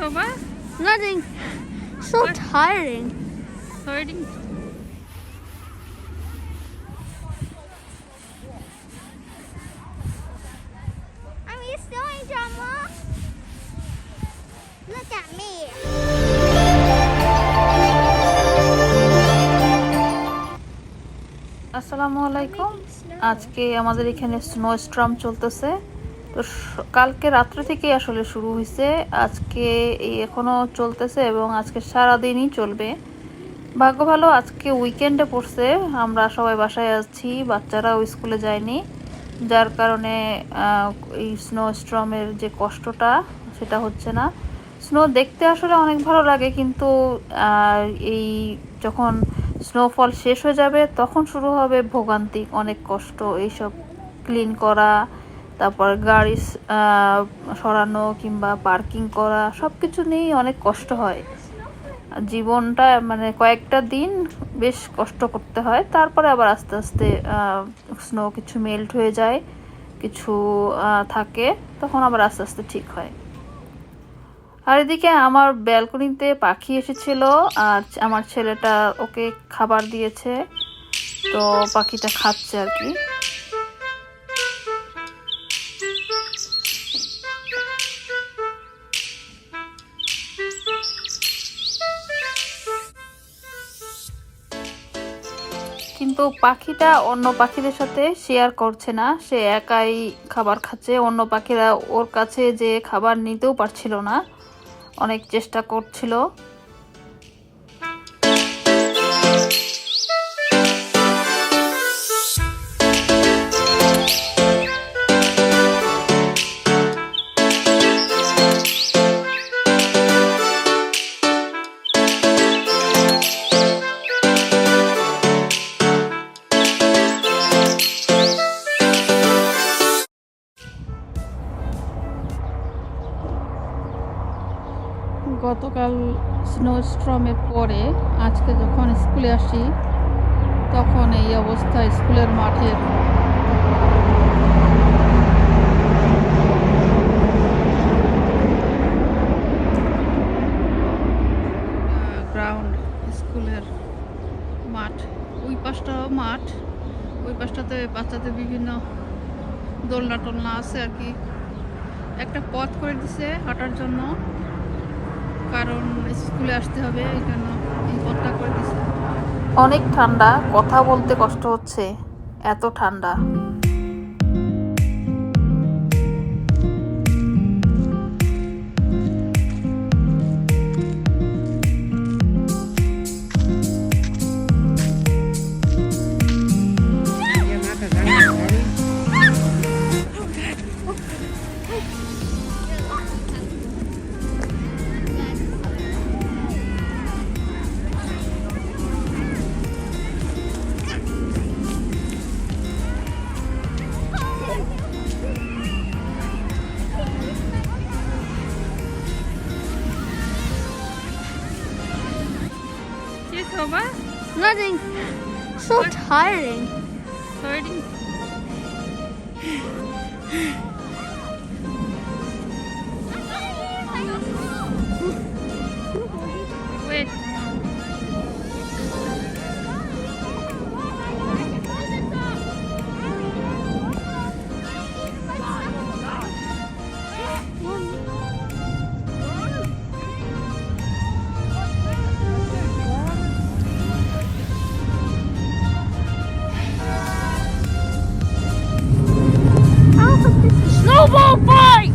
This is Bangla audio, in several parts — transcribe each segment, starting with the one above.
over? Nothing. So tiring. Tiring. I'm used to doing drama. Look at me. আসসালামু আলাইকুম। আজকে আমাদের এখানে স্নোস্টর্ম চলতেছে। তো কালকে রাত্রে থেকে আসলে শুরু হয়েছে, আজকে এখনো চলতেছে এবং আজকে সারা দিনই চলবে। ভাগ্য ভালো আজকে উইকেন্ডে পড়ছে, আমরা সবাই বাসায় আছি, বাচ্চারাও স্কুলে যায়নি, যার কারণে এই স্নোস্টর্মের যে কষ্টটা সেটা হচ্ছে না। স্নো দেখতে আসলে অনেক ভালো লাগে, কিন্তু এই যখন স্নোফল শেষ হয়ে যাবে তখন শুরু হবে ভোগান্তি, অনেক কষ্ট। এইসব ক্লিন করা, তারপর গাড়ি সরানো কিংবা পার্কিং করা, সব কিছু নিয়েই অনেক কষ্ট হয়। জীবনটা মানে কয়েকটা দিন বেশ কষ্ট করতে হয়, তারপরে আবার আস্তে আস্তে স্নো কিছু মেল্ট হয়ে যায়, কিছু থাকে, তখন আবার আস্তে আস্তে ঠিক হয়। আর এদিকে আমার ব্যালকনিতে পাখি এসেছিল, আর আমার ছেলেটা ওকে খাবার দিয়েছে, তো পাখিটা খাচ্ছে আর কি। কিন্তু পাখিটা অন্য পাখিদের সাথে শেয়ার করছে না, সে একাই খাবার খাচ্ছে। অন্য পাখিরা ওর কাছে যে খাবার নিতেও পারছিল না, অনেক চেষ্টা করছিল। গতকাল স্নোস্টর্মের পরে আজকে যখন স্কুলে আসি তখন এই অবস্থা স্কুলের মাঠের। গ্রাউন্ড, স্কুলের মাঠ, ওই পাশটাও মাঠ, ওই পাশটাতে বাচ্চাদের বিভিন্ন দোলনা টোলনা আছে আর কি। একটা পথ করে দিছে হাঁটার জন্য, কারণ স্কুলে আসতে হবে, এই জন্য এই পথটা করে দিছে। অনেক ঠান্ডা, কথা বলতে কষ্ট হচ্ছে, এত ঠান্ডা। Over? Nothing. So tiring. Tiring. Wait. Snowball fight!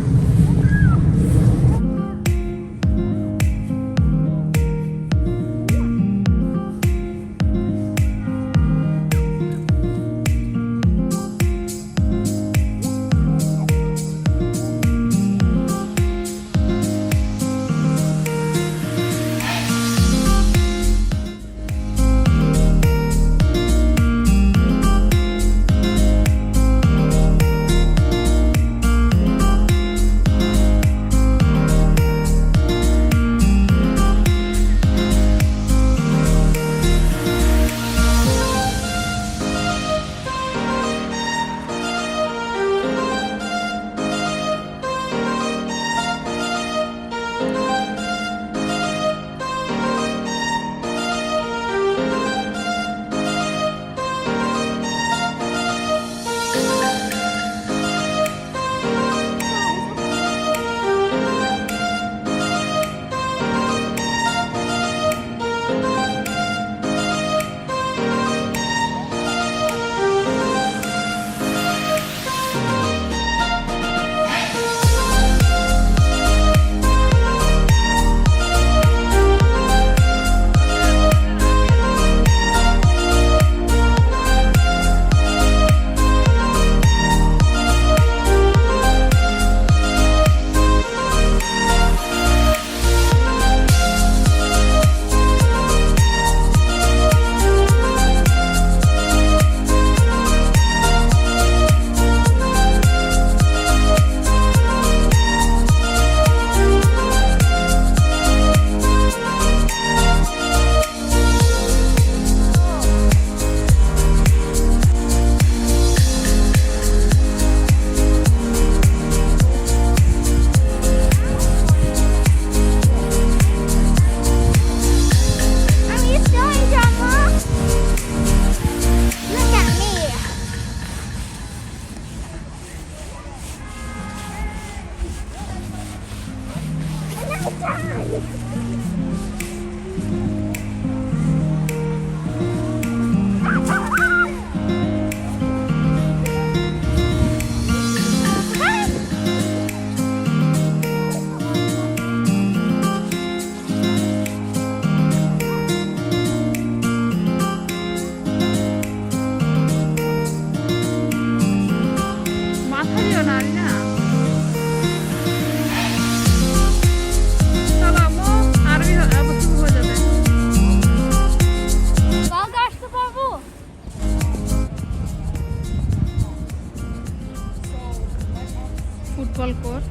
Football court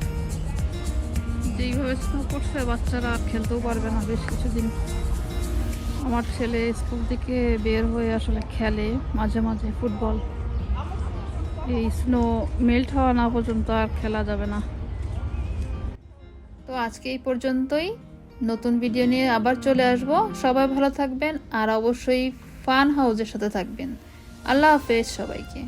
যেইভাবে স্নো করছে বাচ্চারা আর খেলতেও পারবে না বেশ কিছুদিন। আমার ছেলে স্কুল থেকে বের হয়ে আসলে খেলে মাঝে মাঝে ফুটবল, এই স্নো মেল্ট হওয়া না পর্যন্ত আর খেলা যাবে না। তো আজকে এই পর্যন্তই, নতুন ভিডিও নিয়ে আবার চলে আসব। সবাই ভালো থাকবেন আর অবশ্যই ফান হাউসের সাথে থাকবেন। আল্লাহ হাফেজ সবাইকে।